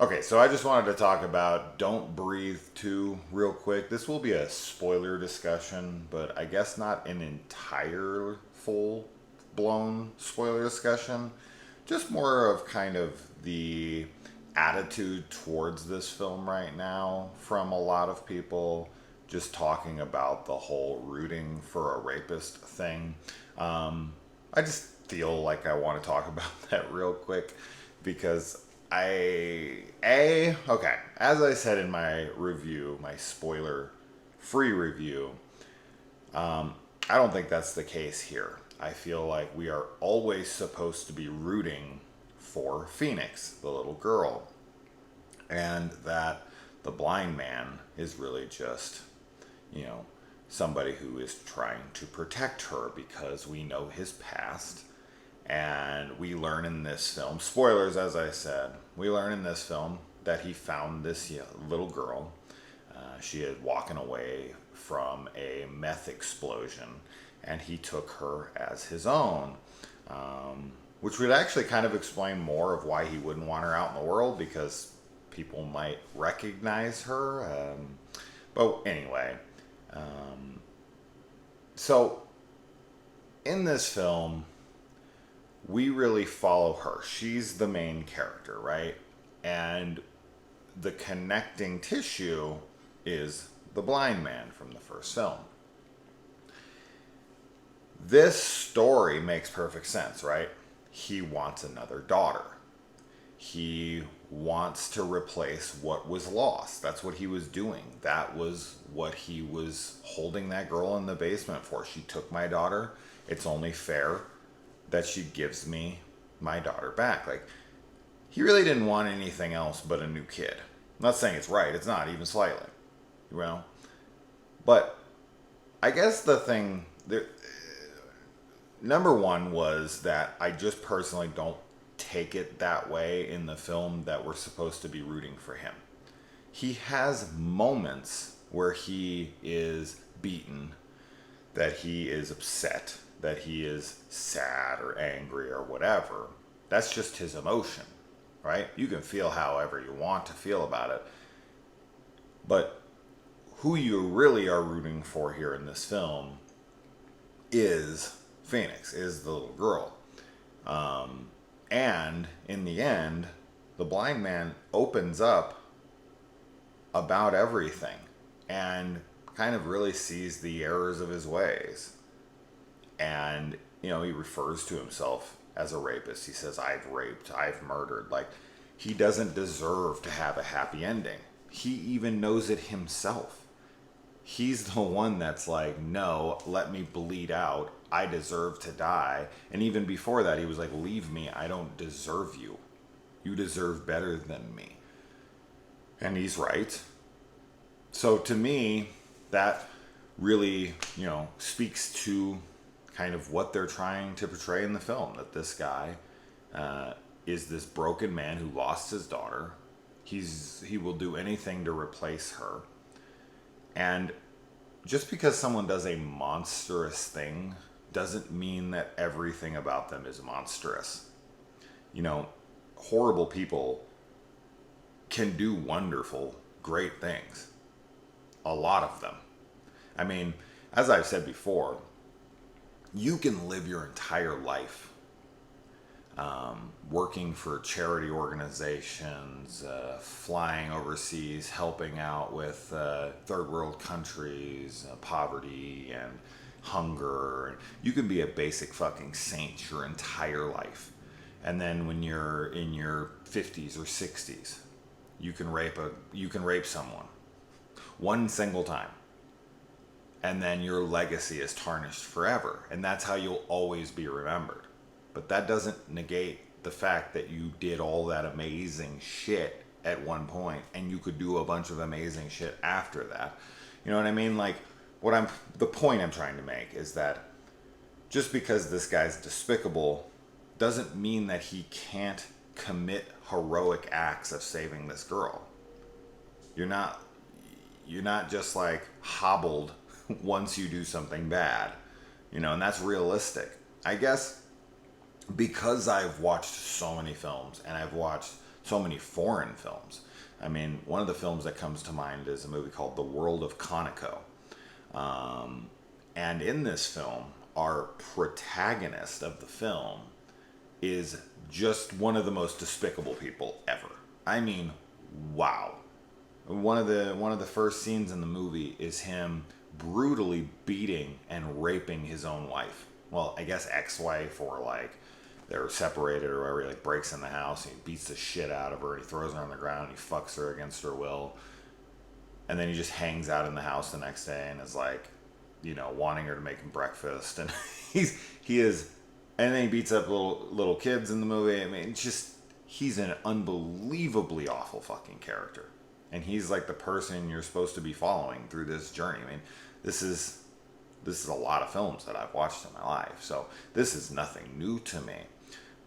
Okay, so I just wanted to talk about Don't Breathe 2 real quick. This will be a spoiler discussion, but I guess not an entire full blown spoiler discussion. Just more of kind of the attitude towards this film right now from a lot of people, just talking about the whole rooting for a rapist thing. I just feel like I want to talk about that real quick because okay, as I said in my review, my spoiler free review, I don't think that's the case here. I feel like we are always supposed to be rooting for Phoenix, the little girl, and that the blind man is really just, you know, somebody who is trying to protect her because we know his past. And we learn in this film, spoilers as I said, we learn in this film that he found this little girl. She had walking away from a meth explosion, and he took her as his own, which would actually kind of explain more of why he wouldn't want her out in the world because people might recognize her. But anyway, so in this film, we really follow her. She's the main character, right? And the connecting tissue is the blind man from the first film. This story makes perfect sense, right? He wants another daughter. He wants to replace what was lost. That's what he was doing. That was what he was holding that girl in the basement for. She took my daughter. It's only fair that she gives me my daughter back. Like, he really didn't want anything else but a new kid. I'm not saying it's right. It's not, even slightly. You know? But I guess the thing, number one was that I just personally don't take it that way in the film that we're supposed to be rooting for him. He has moments where he is beaten, that he is upset, that he is sad or angry or whatever. That's just his emotion, right? You can feel however you want to feel about it. But who you really are rooting for here in this film is Phoenix, is the little girl. And in the end, the blind man opens up about everything and kind of really sees the errors of his ways. And, you know, he refers to himself as a rapist. He says, I've raped, I've murdered. Like, he doesn't deserve to have a happy ending. He even knows it himself. He's the one that's like, no, let me bleed out. I deserve to die. And even before that, he was like, leave me. I don't deserve you. You deserve better than me. And he's right. So to me, that really, you know, speaks to kind of what they're trying to portray in the film, that this guy is this broken man who lost his daughter. He will do anything to replace her. And just because someone does a monstrous thing doesn't mean that everything about them is monstrous. You know, horrible people can do wonderful, great things. A lot of them. I mean, as I've said before, you can live your entire life working for charity organizations, flying overseas, helping out with third world countries, poverty and hunger. You can be a basic fucking saint your entire life. And then when you're in your 50s or 60s, you can rape someone one single time. And then your legacy is tarnished forever. And that's how you'll always be remembered. But that doesn't negate the fact that you did all that amazing shit at one point and you could do a bunch of amazing shit after that. You know what I mean? Like, the point I'm trying to make is that just because this guy's despicable doesn't mean that he can't commit heroic acts of saving this girl. You're not just like hobbled once you do something bad, you know, and that's realistic. I guess because I've watched so many films and I've watched so many foreign films. I mean, one of the films that comes to mind is a movie called The World of Kaneko. And in this film, our protagonist of the film is just one of the most despicable people ever. I mean, wow. One of the first scenes in the movie is him brutally beating and raping his own wife. Well, I guess ex-wife, or like they're separated or whatever. He like breaks in the house and he beats the shit out of her. He throws her on the ground. He fucks her against her will. And then he just hangs out in the house the next day and is like, wanting her to make him breakfast. And he is, and then he beats up little kids in the movie. I mean, he's an unbelievably awful fucking character. And he's like the person you're supposed to be following through this journey. I mean, this is a lot of films that I've watched in my life. So this is nothing new to me.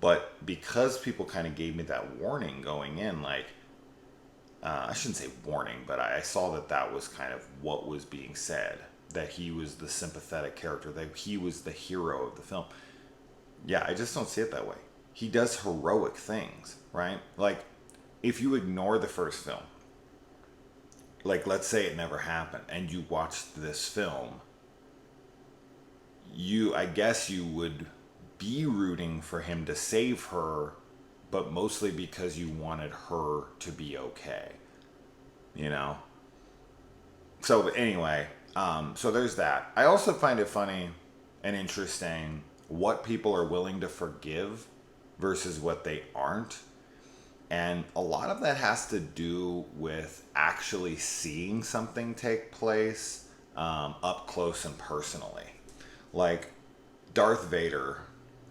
But because people kind of gave me that warning going in, like, I shouldn't say warning, but I saw that was kind of what was being said. That he was the sympathetic character, that he was the hero of the film. Yeah, I just don't see it that way. He does heroic things, right? Like, if you ignore the first film, like, let's say it never happened, and you watched this film, I guess you would be rooting for him to save her, but mostly because you wanted her to be okay, So anyway, so there's that. I also find it funny and interesting what people are willing to forgive versus what they aren't. And a lot of that has to do with actually seeing something take place up close and personally. Like, Darth Vader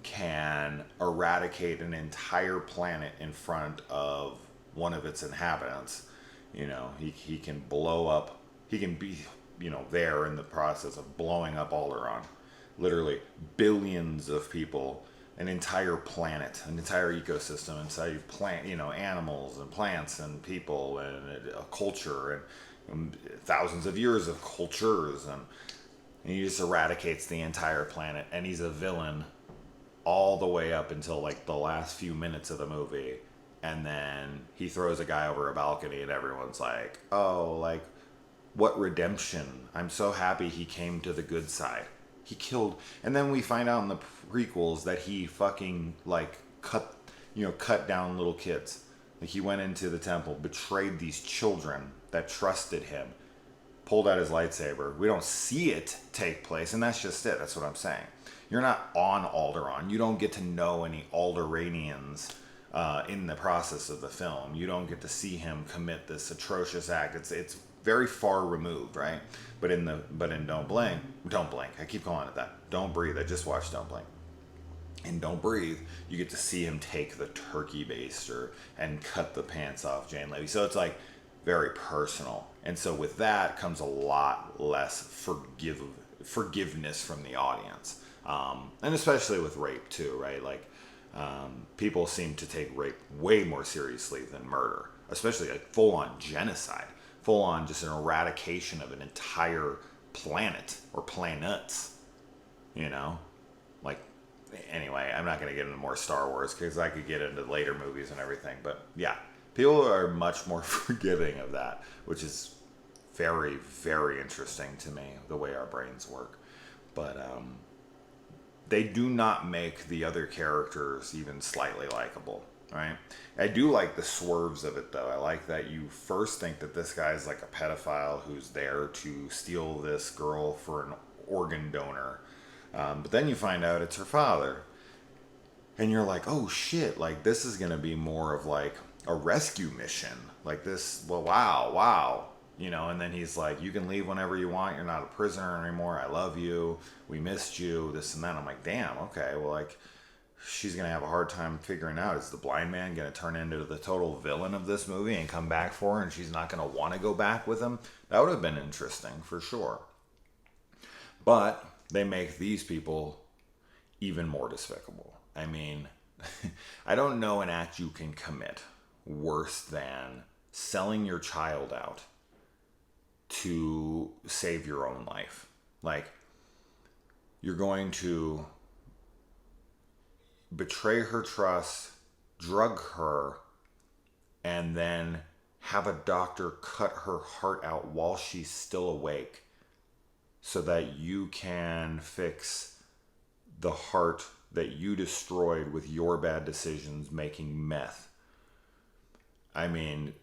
can eradicate an entire planet in front of one of its inhabitants. He can blow up, he can be, there in the process of blowing up Alderaan. Literally billions of people, an entire planet, an entire ecosystem inside plant, animals and plants and people and a culture and thousands of years of cultures, and he just eradicates the entire planet, and he's a villain all the way up until like the last few minutes of the movie, and then he throws a guy over a balcony and everyone's like, oh, like, what redemption. I'm so happy he came to the good side. He killed, and then we find out in the prequels that he fucking like cut down little kids. Like, he went into the temple, betrayed these children that trusted him, pulled out his lightsaber. We don't see it take place, and that's just it. That's what I'm saying. You're not on Alderaan. You don't get to know any Alderanians in the process of the film. You don't get to see him commit this atrocious act. It's very far removed, right? But in Don't Blink, I keep calling it that. Don't Breathe. I just watched Don't Blink. In Don't Breathe, you get to see him take the turkey baster and cut the pants off Jane Levy. So it's like very personal. And so with that comes a lot less forgiveness from the audience. And especially with rape too, right? Like, people seem to take rape way more seriously than murder, especially like full-on genocide, full-on just an eradication of an entire planet or planets, like, anyway, I'm not going to get into more Star Wars because I could get into later movies and everything, but yeah, people are much more forgiving of that, which is very, very interesting to me, the way our brains work. But they do not make the other characters even slightly likable, right? I do like the swerves of it, though. I like that you first think that this guy's like a pedophile who's there to steal this girl for an organ donor. But then you find out it's her father. And you're like, oh shit, like, this is going to be more of like a rescue mission. Like this, well, wow. And then he's like, you can leave whenever you want. You're not a prisoner anymore. I love you. We missed you. This and that. I'm like, damn, okay. Well, like, she's going to have a hard time figuring out, is the blind man going to turn into the total villain of this movie and come back for her, and she's not going to want to go back with him? That would have been interesting for sure. But they make these people even more despicable. I mean, I don't know an act you can commit worse than selling your child out to save your own life. Like, you're going to betray her trust, drug her, and then have a doctor cut her heart out while she's still awake so that you can fix the heart that you destroyed with your bad decisions making meth. I mean,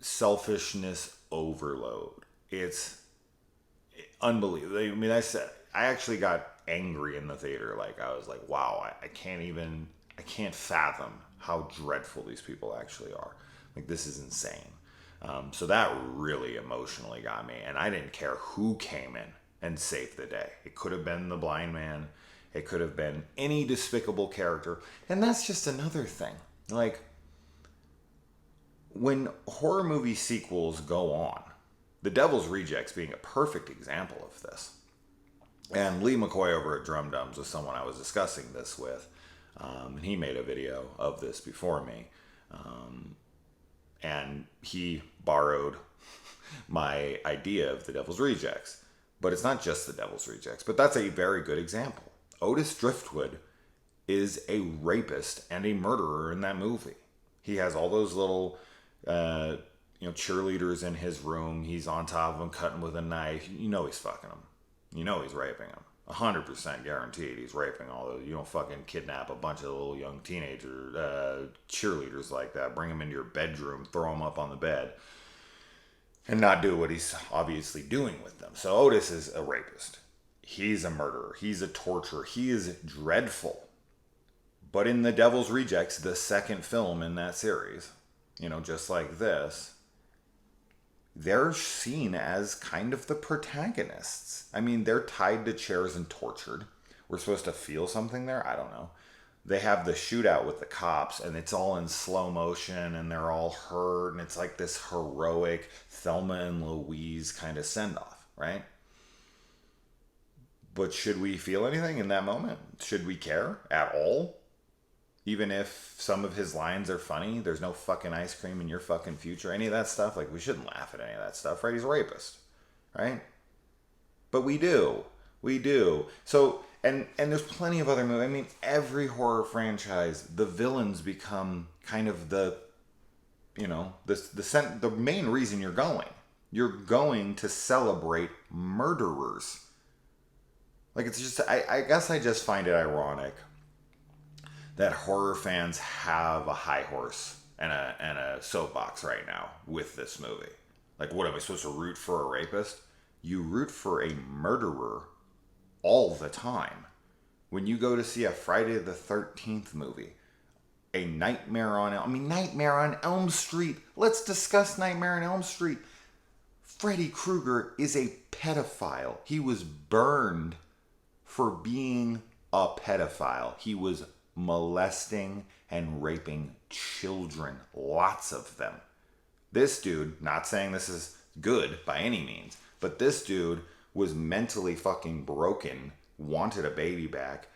selfishness overload. It's unbelievable. I mean, I actually got angry in the theater. Like, I was like, wow, I can't fathom how dreadful these people actually are. Like, this is insane. So that really emotionally got me. And I didn't care who came in and saved the day. It could have been the blind man. It could have been any despicable character. And that's just another thing. Like, when horror movie sequels go on, The Devil's Rejects being a perfect example of this. And Lee McCoy over at Drum Dums was someone I was discussing this with. And he made a video of this before me. And he borrowed my idea of The Devil's Rejects. But it's not just The Devil's Rejects. But that's a very good example. Otis Driftwood is a rapist and a murderer in that movie. He has all those little, cheerleaders in his room. He's on top of them, cutting with a knife. You know he's fucking them. You know he's raping them. 100% guaranteed he's raping all those. You don't fucking kidnap a bunch of little young teenager cheerleaders like that, bring them into your bedroom, throw them up on the bed, and not do what he's obviously doing with them. So Otis is a rapist. He's a murderer. He's a torturer. He is dreadful. But in The Devil's Rejects, the second film in that series, just like this, they're seen as kind of the protagonists. I mean, they're tied to chairs and tortured. We're supposed to feel something there? I don't know. They have the shootout with the cops, and it's all in slow motion, and they're all hurt, and it's like this heroic Thelma and Louise kind of send-off, right? But should we feel anything in that moment? Should we care at all? Even if some of his lines are funny, there's no fucking ice cream in your fucking future, any of that stuff, like, we shouldn't laugh at any of that stuff, right? He's a rapist, right? But we do. We do. So, and there's plenty of other movies. I mean, every horror franchise, the villains become kind of the main reason you're going. You're going to celebrate murderers. Like, it's just, I guess I just find it ironic that horror fans have a high horse and a soapbox right now with this movie. Like, what, am I supposed to root for a rapist? You root for a murderer all the time. When you go to see a Friday the 13th movie, a Nightmare on Elm Street. Let's discuss Nightmare on Elm Street. Freddy Krueger is a pedophile. He was burned for being a pedophile. He was molesting and raping children, lots of them. This dude, not saying this is good by any means, but this dude was mentally fucking broken, wanted a baby back,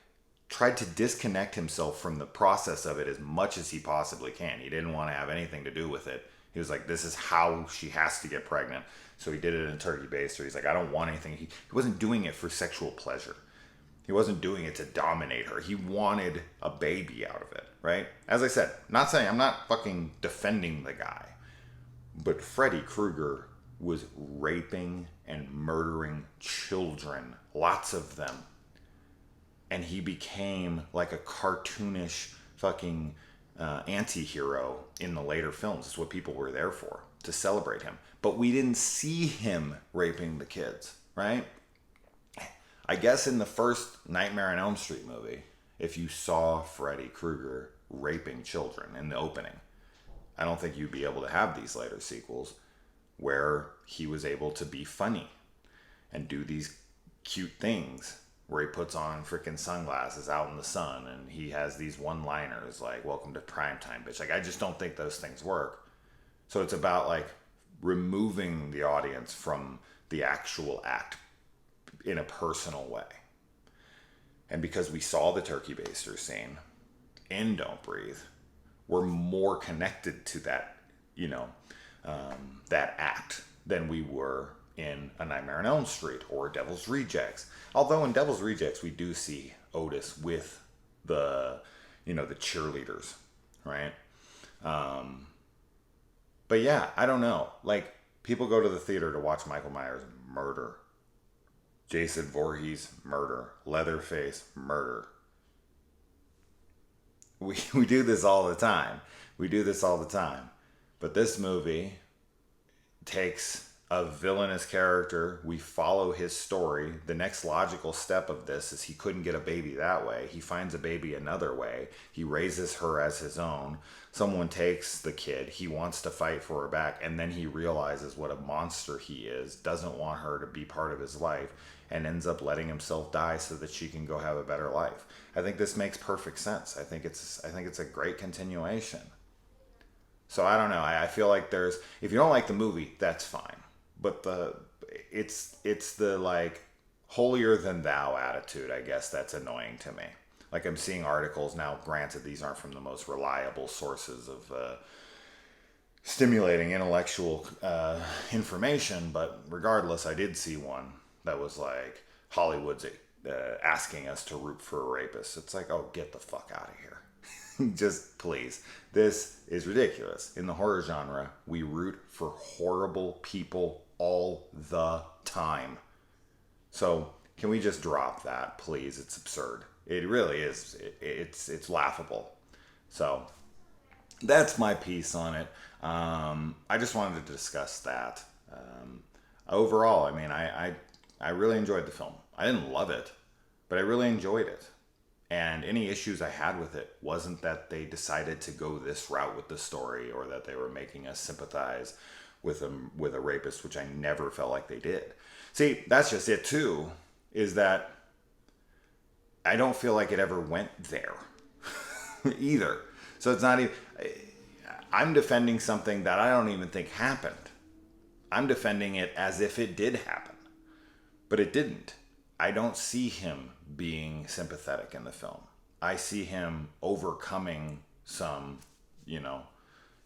tried to disconnect himself from the process of it as much as he possibly can. He didn't want to have anything to do with it. He was like, this is how she has to get pregnant. So he did it in a turkey baster. He's like, I don't want anything. He wasn't doing it for sexual pleasure. He wasn't doing it to dominate her. He wanted a baby out of it, right? As I said, I'm not fucking defending the guy. But Freddy Krueger was raping and murdering children, lots of them. And he became like a cartoonish fucking anti-hero in the later films. It's what people were there for, to celebrate him. But we didn't see him raping the kids, right? I guess in the first Nightmare on Elm Street movie, if you saw Freddy Krueger raping children in the opening, I don't think you'd be able to have these later sequels where he was able to be funny and do these cute things where he puts on freaking sunglasses out in the sun and he has these one-liners like, welcome to primetime, bitch. Like, I just don't think those things work. So it's about like removing the audience from the actual act in a personal way. And because we saw the turkey baster scene in Don't Breathe, we're more connected to that, that act than we were in A Nightmare on Elm Street or Devil's Rejects. Although in Devil's Rejects, we do see Otis with the cheerleaders, right? But yeah, I don't know. Like, people go to the theater to watch Michael Myers murder, Jason Voorhees murder, Leatherface murder. We do this all the time. We do this all the time. But this movie takes a villainous character. We follow his story. The next logical step of this is he couldn't get a baby that way. He finds a baby another way. He raises her as his own. Someone takes the kid. He wants to fight for her back. And then he realizes what a monster he is, doesn't want her to be part of his life, and ends up letting himself die so that she can go have a better life. I think this makes perfect sense. I think it's a great continuation. So I don't know. I feel like there's, if you don't like the movie, that's fine. But it's the like holier than thou attitude, I guess, that's annoying to me. Like, I'm seeing articles now. Granted, these aren't from the most reliable sources of stimulating intellectual information, but regardless, I did see one that was like Hollywood's asking us to root for a rapist. It's like, oh, get the fuck out of here. Just please. This is ridiculous. In the horror genre, we root for horrible people all the time. So can we just drop that, please? It's absurd. It really is. It's laughable. So that's my piece on it. I just wanted to discuss that. Overall, I mean, I really enjoyed the film. I didn't love it, but I really enjoyed it. And any issues I had with it wasn't that they decided to go this route with the story, or that they were making us sympathize with a rapist, which I never felt like they did. See, that's just it too, is that I don't feel like it ever went there either. So it's not even, I'm defending something that I don't even think happened. I'm defending it as if it did happen, but it didn't. I don't see him being sympathetic in the film. I see him overcoming some,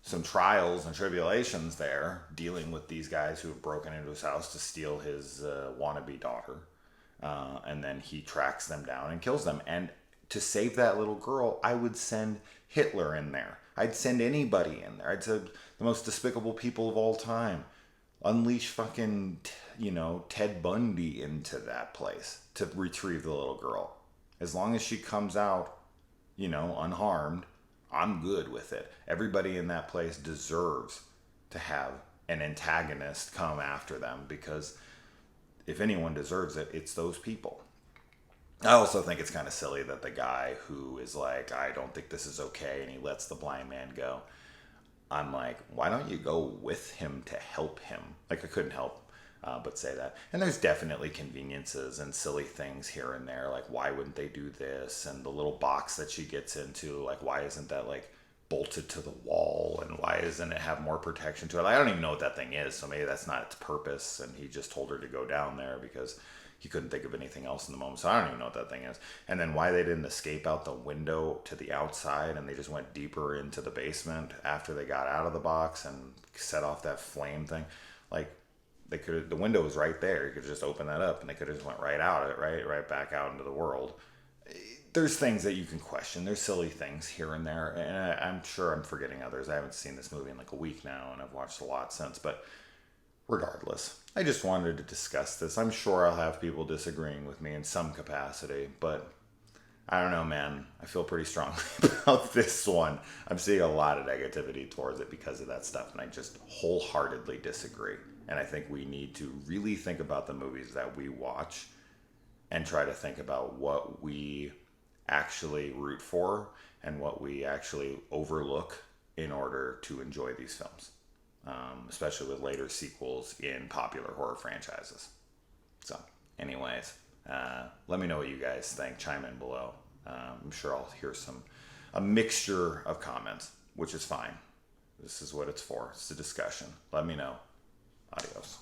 some trials and tribulations there, dealing with these guys who have broken into his house to steal his wannabe daughter. And then he tracks them down and kills them. And to save that little girl, I would send Hitler in there. I'd send anybody in there. I'd send the most despicable people of all time. Unleash fucking, Ted Bundy into that place to retrieve the little girl. As long as she comes out, unharmed, I'm good with it. Everybody in that place deserves to have an antagonist come after them, because if anyone deserves it, it's those people. I also think it's kind of silly that the guy who is like, I don't think this is okay, and he lets the blind man go. I'm like, why don't you go with him to help him? Like, I couldn't help but say that. And there's definitely conveniences and silly things here and there. Like, why wouldn't they do this? And the little box that she gets into, like, why isn't that, like, bolted to the wall? And why doesn't it have more protection to it? Like, I don't even know what that thing is, so maybe that's not its purpose. And he just told her to go down there because he couldn't think of anything else in the moment. So I don't even know what that thing is. And then why they didn't escape out the window to the outside, and they just went deeper into the basement after they got out of the box and set off that flame thing. Like, they could, the window was right there. You could just open that up, and they could have just went right out of it, right back out into the world. There's things that you can question. There's silly things here and there, and I'm sure I'm forgetting others. I haven't seen this movie in like a week now, and I've watched a lot since, but regardless, I just wanted to discuss this. I'm sure I'll have people disagreeing with me in some capacity, but I don't know, man. I feel pretty strongly about this one. I'm seeing a lot of negativity towards it because of that stuff, and I just wholeheartedly disagree. And I think we need to really think about the movies that we watch and try to think about what we actually root for and what we actually overlook in order to enjoy these films. Especially with later sequels in popular horror franchises. So, anyways, let me know what you guys think. Chime in below. I'm sure I'll hear a mixture of comments, which is fine. This is what it's for. It's a discussion. Let me know. Adios.